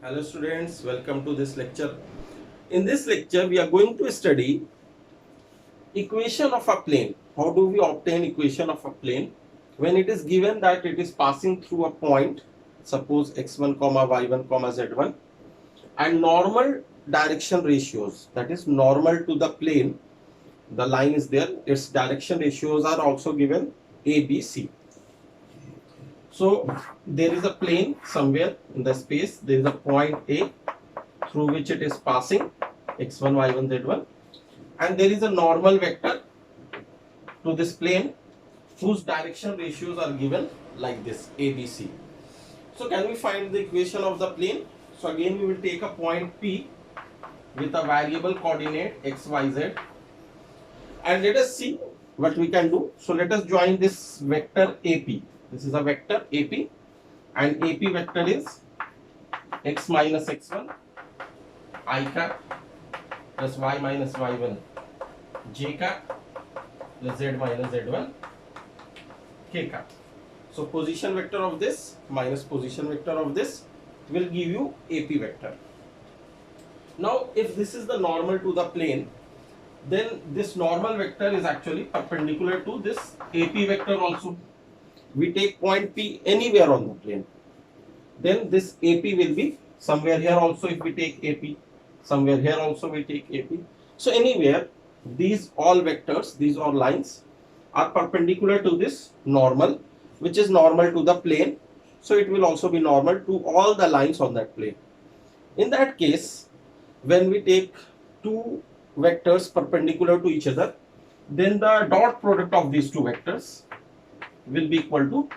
Hello students, welcome to this lecture. In this lecture, we are going to study equation of a plane. How do we obtain equation of a plane? When it is given that it is passing through a point, suppose x1, y1, z1, and normal direction ratios, that is normal to the plane, the line is there, its direction ratios are also given A, B, C. So there is a plane somewhere in the space, there is a point A through which it is passing x1, y1, z1, and there is a normal vector to this plane whose direction ratios are given like this ABC. So can we find the equation of the plane? So again we will take a point P with a variable coordinate x, y, z, and let us see what we can do. So let us join this vector AP. This is a vector AP, and AP vector is x minus x1 I cap plus y minus y1 j cap plus z minus z1 k cap. So position vector of this minus position vector of this will give you AP vector. Now if this is the normal to the plane, then this normal vector is actually perpendicular to this AP vector also. We take point P anywhere on the plane, then this AP will be somewhere here also. If we take AP, somewhere here also we take AP. So anywhere, these all vectors, these all lines are perpendicular to this normal, which is normal to the plane. So it will also be normal to all the lines on that plane. In that case, when we take two vectors perpendicular to each other, then the dot product of these two vectors will be equal to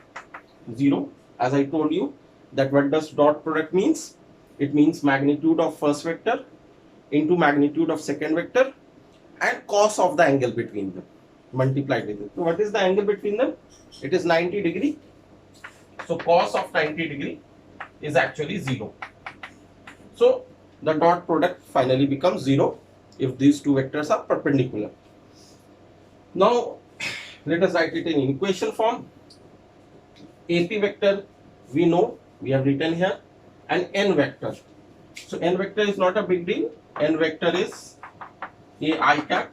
0. As I told you, that what does dot product means? It means magnitude of first vector into magnitude of second vector and cos of the angle between them multiplied with it. So what is the angle between them? It is 90 degree. So cos of 90 degree is actually 0. So the dot product finally becomes 0 if these two vectors are perpendicular. Now let us write it in equation form. AP vector we know, we have written here, and n vector. So n vector is not a big deal. N vector is A I cap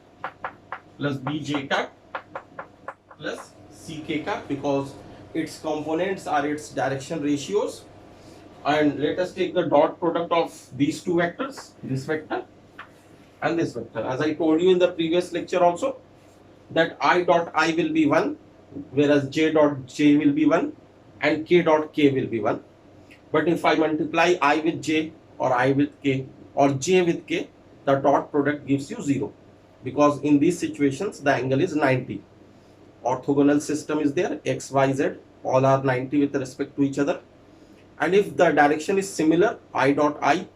plus B j cap plus C k cap, because its components are its direction ratios. And let us take the dot product of these two vectors, this vector and this vector. As I told you in the previous lecture also, that I dot I will be 1, whereas J dot J will be 1 and K dot K will be 1. But if I multiply I with J or I with K or J with K, the dot product gives you 0, because in these situations the angle is 90. Orthogonal system is there, x, y, z, all are 90 with respect to each other. And if the direction is similar, I dot I,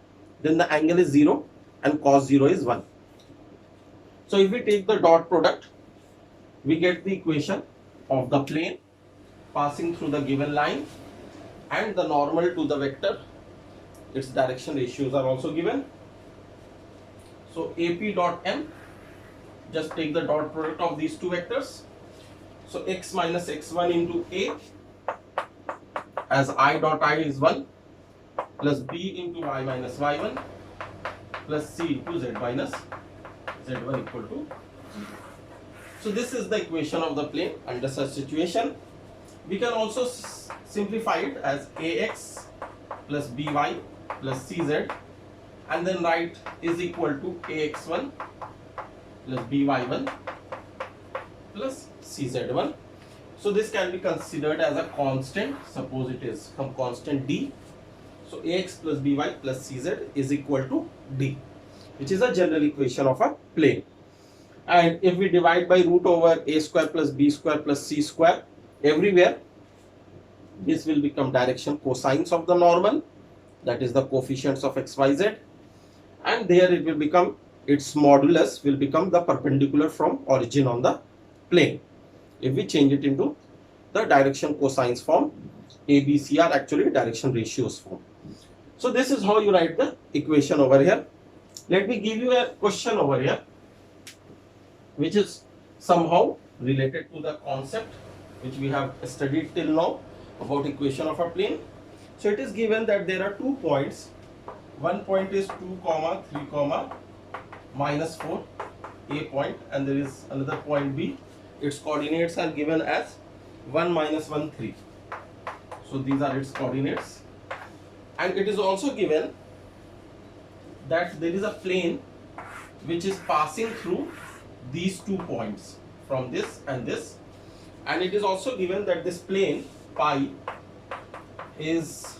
then the angle is 0 and cos 0 is 1. So if we take the dot product, we get the equation of the plane passing through the given line and the normal to the vector. Its direction ratios are also given. So AP dot M, just take the dot product of these two vectors. So x minus x1 into A, as I dot I is 1, plus B into y minus y1 plus C into z minus z1 equal to 0. So this is the equation of the plane under such situation. We can also simplify it as AX plus BY plus CZ, and then write is equal to AX1 plus BY1 plus CZ1. So this can be considered as a constant. Suppose it is some constant D. So AX plus BY plus CZ is equal to D, which is a general equation of a plane. And if we divide by root over A square plus B square plus C square everywhere, this will become direction cosines of the normal, that is the coefficients of x, y, z, and there it will become, its modulus will become the perpendicular from origin on the plane. If we change it into the direction cosines form, A, B, C are actually direction ratios form. So this is how you write the equation over here. Let me give you a question over here, which is somehow related to the concept which we have studied till now about equation of a plane. So it is given that there are 2 points One point is 2 comma 3 comma minus 4, A point, and there is another point B. Its coordinates are given as 1 minus 1 3. So these are its coordinates, and it is also given that there is a plane which is passing through these 2 points from this and this, and it is also given that this plane pi is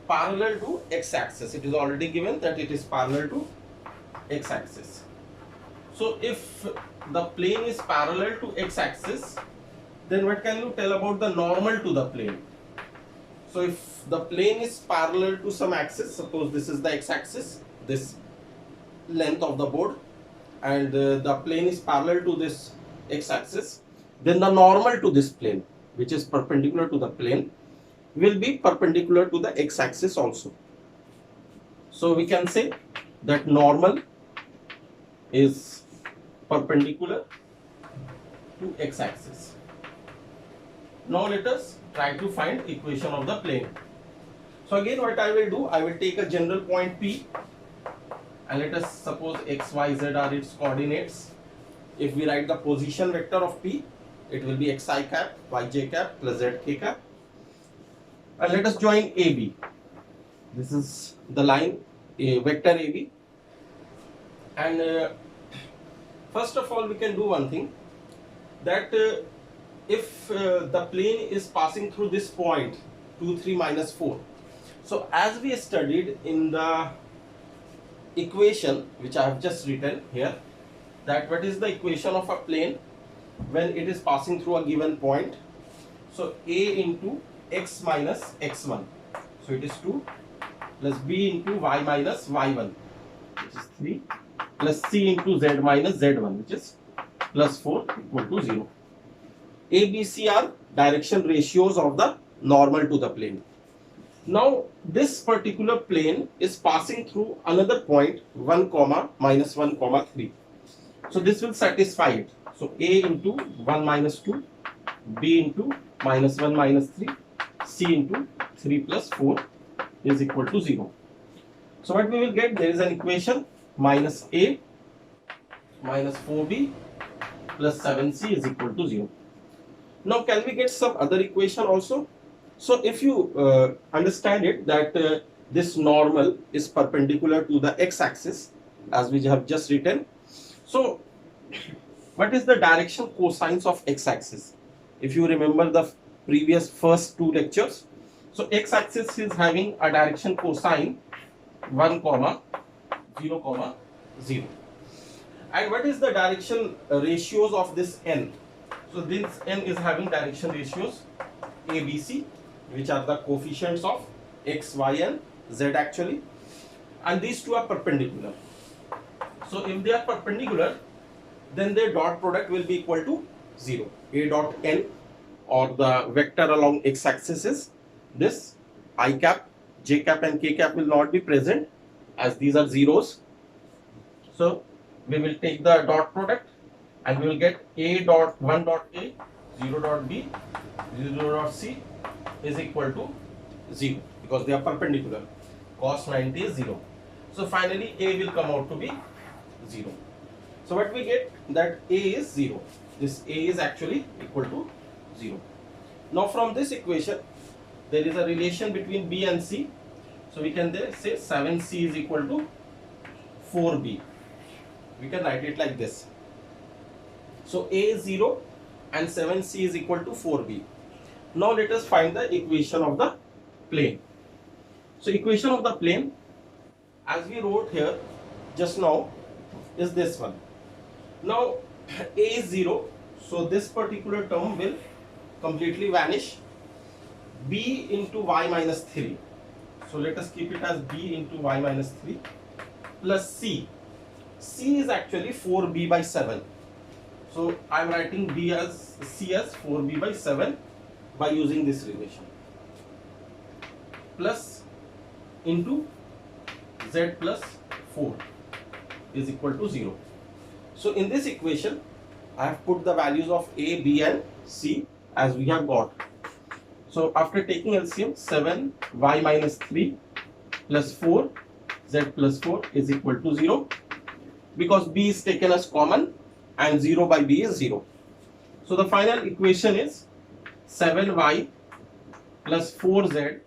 parallel to x-axis. It is already given that it is parallel to x-axis. So if the plane is parallel to x-axis, then what can you tell about the normal to the plane? So if the plane is parallel to some axis, suppose this is the x-axis, this length of the board, and the plane is parallel to this x-axis, then the normal to this plane, which is perpendicular to the plane, will be perpendicular to the x-axis also. So we can say that normal is perpendicular to x-axis. Now let us try to find equation of the plane. So again, what I will do, I will take a general point P, and let us suppose x, y, z are its coordinates. If we write the position vector of P, it will be xi cap, yj cap plus zk cap. And let us join AB. This is the line, a vector AB. And first of all, we can do one thing, that if the plane is passing through this point 2 3 minus 4, so as we studied in the equation which I have just written here, that what is the equation of a plane when it is passing through a given point? So a into x minus x1, so it is 2, plus b into y minus y1, which is 3, plus c into z minus z1, which is plus 4, equal to 0. A, B, C are direction ratios of the normal to the plane. Now this particular plane is passing through another point 1 comma minus 1 comma 3. So this will satisfy it. So A into 1 minus 2, B into minus 1 minus 3, C into 3 plus 4 is equal to 0. So what we will get, there is an equation, minus A minus 4B plus 7C is equal to 0. Now can we get some other equation also? So if you understand it, that this normal is perpendicular to the x-axis, as we have just written. So what is the direction cosines of x-axis? If you remember the previous first 2 lectures, so x-axis is having a direction cosine 1 comma 0 comma 0. And what is the direction ratios of this n? So this n is having direction ratios A, B, C, which are the coefficients of x, y, and z actually, and these two are perpendicular. So if they are perpendicular, then their dot product will be equal to 0. A dot n, or the vector along x-axis, is this. I cap, j cap and k cap will not be present, as these are zeros. So we will take the dot product and we will get A dot 1 dot A, 0 dot B, 0 dot C is equal to 0, because they are perpendicular. Cos 90 is 0. So finally A will come out to be 0. So what we get, that A is 0. This A is actually equal to 0. Now from this equation, there is a relation between B and C. So we can there say 7C is equal to 4B. We can write it like this. So A is 0 and 7C is equal to 4B. Now let us find the equation of the plane. So equation of the plane, as we wrote here just now, is this one. Now A is 0, so this particular term will completely vanish. B into y minus 3. So let us keep it as B into y minus 3 plus C. C is actually 4B by 7. So I am writing B as C as 4B by 7 by using this relation, plus into Z plus 4 is equal to 0. So in this equation, I have put the values of A, B and C as we have got. So after taking LCM, 7 y minus 3 plus 4 z plus 4 is equal to 0, because b is taken as common and 0 by b is 0. So the final equation is 7y plus 4z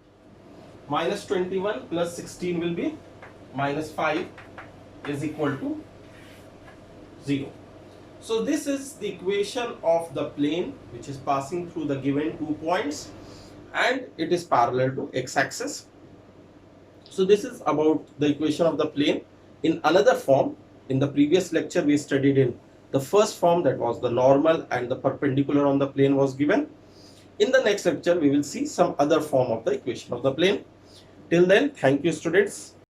minus 21 plus 16 will be minus 5 is equal to 0. So this is the equation of the plane which is passing through the given 2 points, and it is parallel to x-axis. So this is about the equation of the plane in another form. In the previous lecture we studied in the first form, that was the normal and the perpendicular on the plane was given. In the next lecture we will see some other form of the equation of the plane. Till then, thank you students.